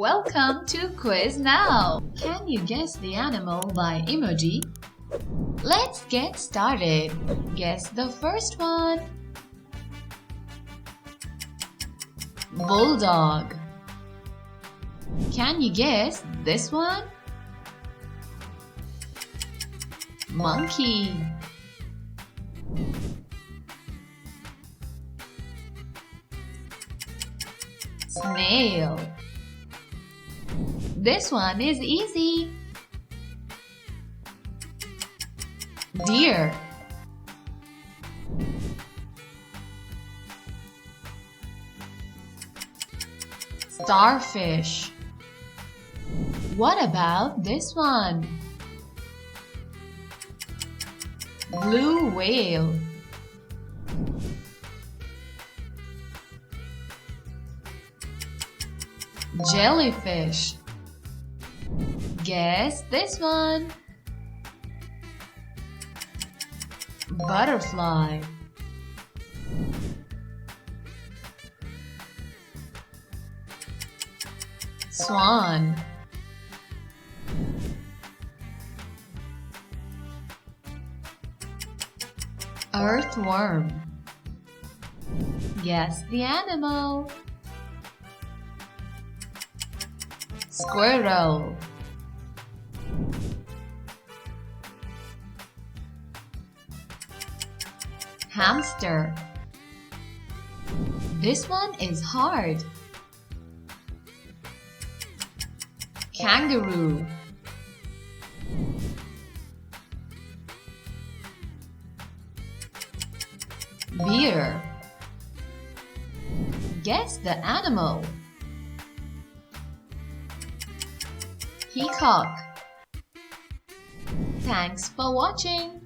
Welcome to Quiz Now! Can you guess the animal by emoji? Let's get started. Guess the first one. Bulldog. Can you guess this one? Monkey. Snail. This one is easy. Deer. Starfish. What about this one? Blue whale. Jellyfish. Guess this one. Butterfly. Swan. Earthworm. Guess the animal. Squirrel. Hamster. This one is hard. Kangaroo. Bear. Guess the animal. Peacock. Thanks for watching.